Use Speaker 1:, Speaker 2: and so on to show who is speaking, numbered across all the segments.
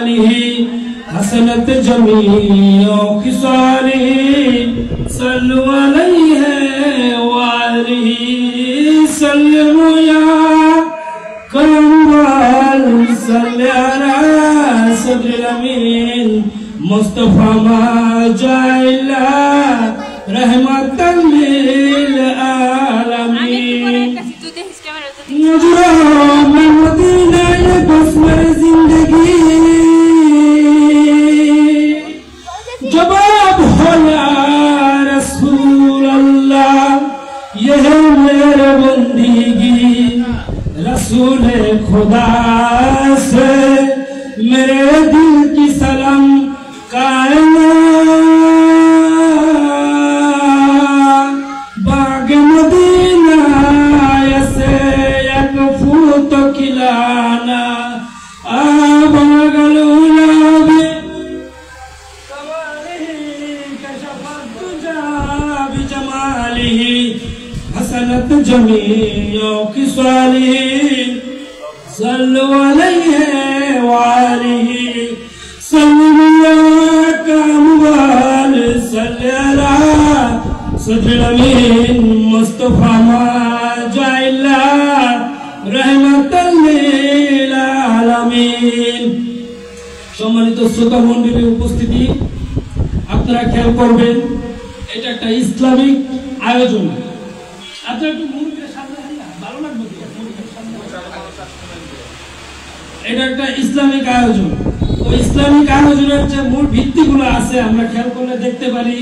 Speaker 1: आलिही हसनत जमीओ खिसालिही सल्लु अलैहि व आलिही सल्लमु या कमल सल्लि अला सद्रिल अमीन मुस्तफा मा जाइला रहमतल लिल आलमीन। मुझे मदीना ये बस मेरी जिंदगी जवाब हो या रसूल अल्लाह ये है मेरे बंदगी रसूल खुदा से मेरे दिल की सलाम कायना बाग मदीना ऐसे एक फूट खिलाना आबागलूला भी जमालिही हसनत जमीओ खिसालिही सल्लु अलैहि व आलिही सल्लु या कमल सल्लि अला सद्रिल अमीन मुस्तफा मा जाइला रहमतल लिल आलमीन। সম্মানিত শ্রোতা মণ্ডলীর উপস্থিতি, আপনারা খেয়াল করবেন এটা একটা ইসলামিক আয়োজন। আপনারা একটু মুরগির সামনে হারিয়া ভালো লাগবে, এটা একটা ইসলামিক আয়োজন। তো ইসলামিক আয়োজনের যে মূল ভিত্তিগুলো আছে আমরা খেয়াল করলে দেখতে পারি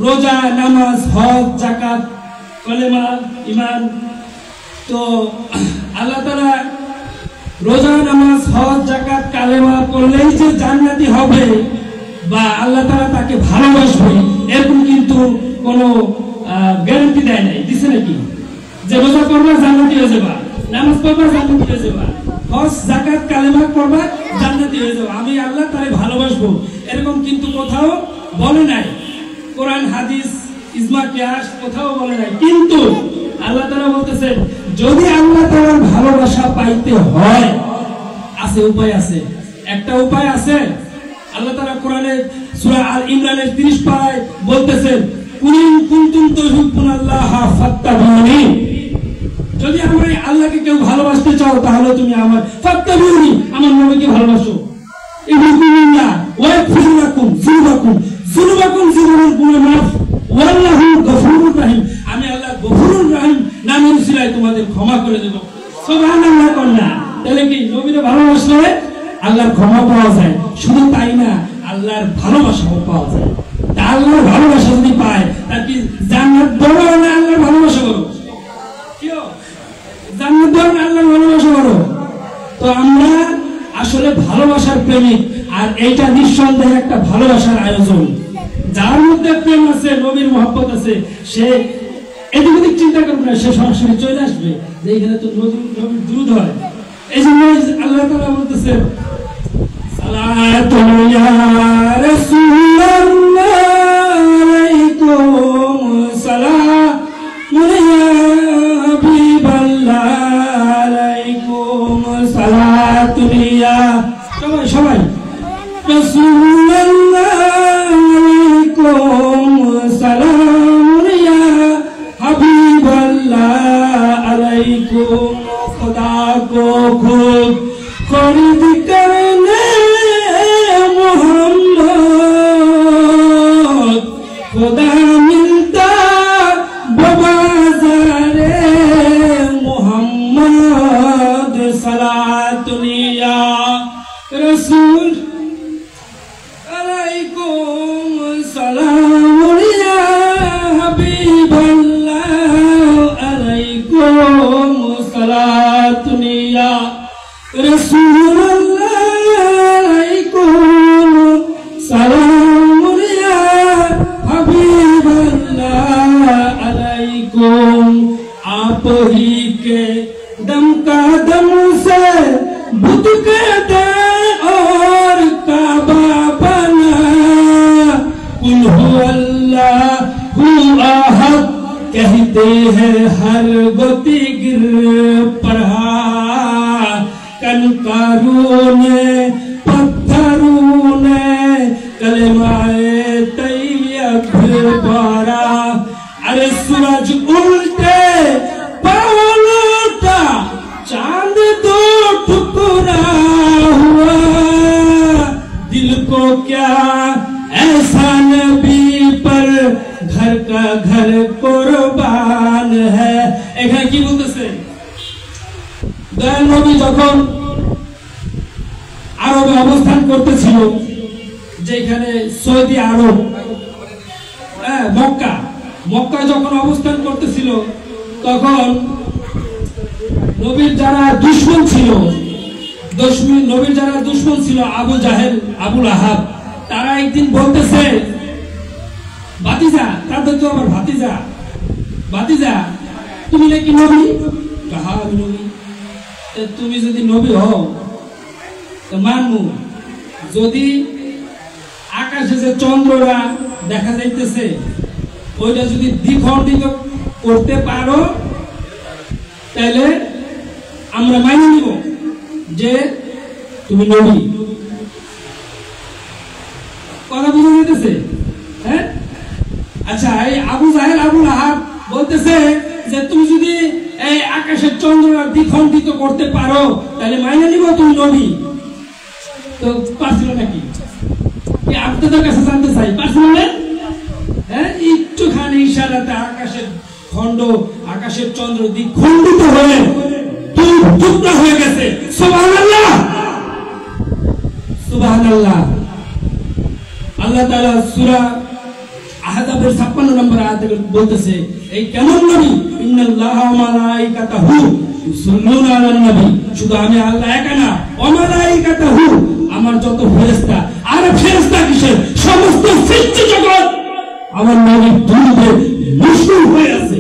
Speaker 1: রোজা, নামাজ, হজ, যাকাত, কলেমা, ঈমান। তো আল্লাহ তাআলা রোজা, নামাজ, হজ, যাকাত, কালেমা করলেই যে জান্নাতি হবে বা আল্লাহ তাআলা তাকে ভালোবাসবে এরকম কিন্তু কোনো গ্যারান্টি দেয় নাই, দিছে নাকি? যে রোজা করবা জান্নাতি হয়ে যাবা, নামাজ পড়বা জান্নাতি হয়ে যাবা, হজ, যাকাত, কালেমা করবা জান্নাতি হয়ে যাবা, আমি আল্লাহ তারে ভালোবাসবো, এরকম কিন্তু কোথাও বলে নাই। কোরআন, হাদিস, ইজমা, কিয়াস কোথাও বলে নাই। কিন্তু আল্লাহ তাআলা বলতেছেন যদি আল্লাহ তাআলার ভালোবাসা পাইতে হয় আছে, উপায় আছে। একটা উপায় আছে। আল্লাহ তাআলা কোরআনে সূরা আল ইমরানের 30 পারায় বলতেছেন কুন কুনতুম তুহিব্বুনাল্লাহ ফাত্তাবিউনি, যদি আমরা আল্লাহকে কেউ ভালোবাসতে চাও তাহলে তুমি আমার ফাত্তাবিউনি, আমার নবীকে ভালোবাসো। ইবুকুল্লাহ ওয়া ইয়াগফিরুলাকুম যুনুবাকুম জীবনের গুনাহ মাফ ওয়াল্লাহু গফুরুর রহিম, আমি আল্লাহ গফুরুর রহিম নামের উসিলায় তোমাদের ক্ষমা করে দেব। সুবহানাল্লাহ কন্যা। তাহলে কি নবীকে ভালোবাসলে আল্লাহর ক্ষমা পাওয়া যায়? শুধু তাই না, আল্লাহর ভালোবাসাও পাওয়া যায়। তা আল্লাহর ভালোবাসা যদি পায় তার কি জান্নাত বড় না আল্লাহর ভালোবাসা বড়? কি জান্নাত বড় না আল্লাহর ভালোবাসা বড়? তো আমরা আসলে ভালোবাসার প্রেমিক, আর এইটা নিঃসন্দেহে একটা ভালোবাসার আয়োজন। যার মধ্যে প্রেম আছে, নবীর মহব্বত আছে, সে এদিক ওদিক চিন্তা করবে না, সে সরাসরি চলে আসবে যে এখানে তো নবীর দুরূদ হয়। এই জন্য আল্লাহ তাআলা বলতেছেন সালাতু ইয়া রাসূলুল্লাহ আলাইকুম সালামু ইয়া হাবিবাল্লাহ আলাইকুম সালাতু ইয়া সবাই রাসূলুল্লাহ আলাইকুম সালামু ইয়া হাবিবাল্লাহ আলাইকুম खुदा को खुद खरीद करने मोहम्मद खुदा मिलता बबाज़ारे मोहम्मद सलातुनिया रसूल अलैकुम सलामुनिया हबीबल्लाह अलैकुम सलातुनिया रसूलुल्लाह अलैकुम सलामुनिया हबीबल्लाह अलैकुम। आप ही के दम का दम से बुत के दे और काबा बना कुल हु अल्लाहु अहद कहते हैं हर गोती गिर पड़ा कंकारों ने पत्थर क्या ऐसा नबी पर घर का घर कुर्बान है। এখানে কি বলতেছে, দয়াল নবী যখন আরবে অবস্থান করতেছিল, যেখানে সৌদি আরব, মক্কা যখন অবস্থান করতেছিল, তখন নবীর যারা দুশমন ছিল, আবু জাহেল, আবুল আহাব, তারা একদিন বলতেছে, ভাতিজা, তাদের তো আবার ভাতিজা তুমি নাকি নবী? কাহা আমি নবী? তুমি যদি নবী হও মানমু, যদি আকাশে যে চন্দ্ররা দেখা যাইতেছে ওইটা যদি দ্বিখণ্ডিত করতে পারো তাহলে আমরা মাইনে নিব যে তুমি নবী। কথা বুঝে যেতেছে? হ্যাঁ, আচ্ছা, এই আবু জাহেল, আবুল আহাব বলতেছে যে তুমি যদি এই আকাশের চন্দ্ররা দ্বিখণ্ডিত করতে পারো তাহলে মাইনে নিব তুমি নবী। তো পারছিল নাকি? আপনাদের কাছে জানতে চাই, পারছিল না? হ্যাঁ, একটুখানি ইশারাতে আকাশের খণ্ড, আকাশের চন্দ্র দ্বিখণ্ডিত হয়ে টুকরা হয়ে গেছে। সুবহানাল্লাহ, সুবহানাল্লাহ। আল্লাহ তাআলা সূরা আহজাবের 56 নম্বর আয়াতে বলতেছে, এই কেমন নবী, ইন্নাল্লাহা ওয়া মালাইকাতাহু ইউসাল্লুনা আলান নবী, শুধু আমি আল্লাহ একা না, ওয়া মালাইকাতাহু, আমার যত ফেরেশতা, আর ফেরেশতা কিসের, সমস্ত সৃষ্টি জগৎ আমার নবীর দুরূদে মশগুল হয়ে আছে।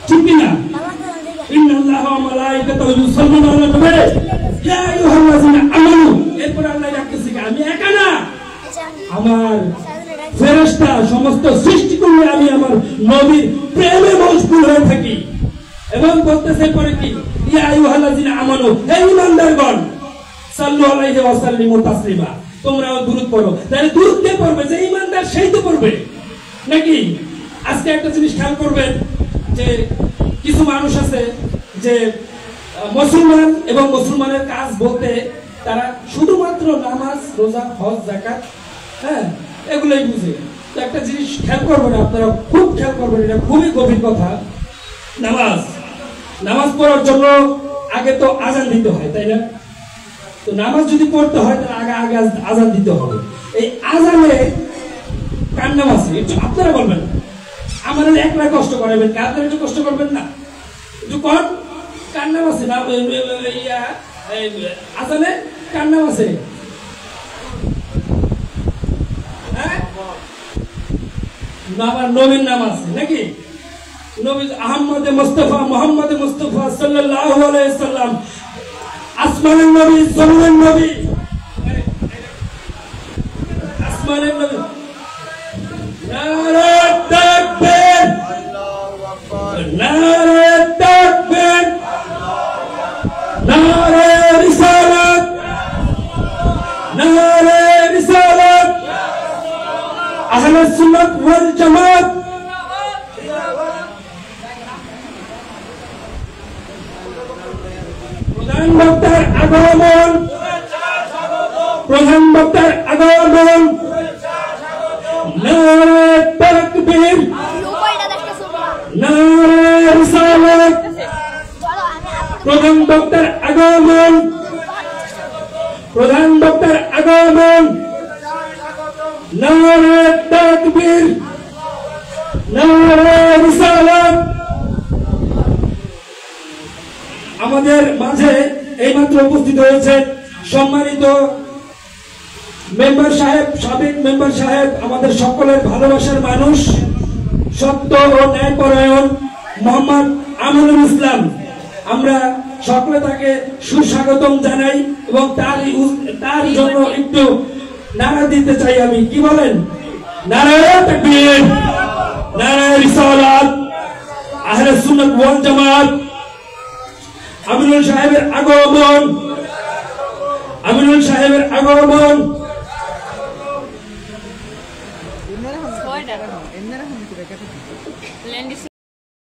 Speaker 1: ঠিক না? ইন্নাল্লাহা ওয়া মালাইকাতাহু ইউসাল্লুনা আলান নবী ইয়া আইয়ুহাল্লাযিনা আমানু। এরপর আল্লাহ ডাকতেছে, আমি একা না, আমার ফেরেশতা, সমস্ত সৃষ্টিগুলো আমি আমার নবীর প্রেমে মশগুল হয়ে থাকি। এবং বলতেছে পরে কি, ইয়া আইয়ুহাল্লাযিনা আমানু, হে ঈমানদারগণ, সাল্লু আলাইহি ওয়া সাল্লিমু তাসলিমা, তোমরাও দুরূদ পড়ো। তাহলে দুরূদ কে পড়বে? যে ঈমানদার, সেই তো পড়বে নাকি? আজকে একটা জিনিস খেয়াল করবেন যে কিছু মানুষ আছে যে মুসলমান এবং মুসলমানের কাজ বলতে তারা শুধুমাত্র নামাজ, রোজা, হজ, যাকাত, হ্যাঁ, এগুলোই বুঝে। তো একটা জিনিস খেয়াল করবেন, আপনারা খুব খেয়াল করবেন, এটা খুবই গভীর কথা। নামাজ পড়ার জন্য আগে তো আজান দিতে হয়, তাই না? তো নামাজ যদি পড়তে হয় তাহলে আগে আজান দিতে হবে। এই আজানে কার নাম আছে একটু আপনারা বলবেন। আমার একলা কষ্ট করাবেন, আপনারা একটু কষ্ট করবেন না? একটু কর, কার নাম আছে না আজানে? কার নাম আছে? আমার নবীর নাম আছে নাকি? নবী আহমদ মুস্তাফা, মুহাম্মদ মুস্তাফা সাল্লাল্লাহু আলাইহি সাল্লাম, আসমানের নবী, জমিনের নবী, আসমানের নবী। নারে তাকবীর, নারে তাকবীর, নারে রিসালাত, নারে রিসালাত, আহলে সুন্নাত ওয়াল জামাত। প্রধান বক্তার আগমন, প্রধান বক্তার আগমন, নারে তাকবীর, নারে রিসালাত, প্রধান বক্তার আগমন, প্রধান বক্তার আগমন, নারে তাকবীর, নারে রিসালাত। আমাদের মাঝে এইমাত্র উপস্থিত হয়েছে সম্মানিত মেম্বার সাহেব, সাবেক মেম্বার সাহেব, আমাদের সকলের ভালোবাসার মানুষ, সত্য ও ন্যায়পরায়ণ মোহাম্মদ আমিনুল ইসলাম। আমরা সকলে তাকে সুস্বাগতম জানাই এবং তার জন্য একটু নারা দিতে চাই আমি। কি বলেন? নারে তাকবীর, নারে রিসালাত, আহলে সুন্নাত ওয়াল জামাত। আমিনুল সাহেবের আগমন, আমিনুল সাহেবের আগমন।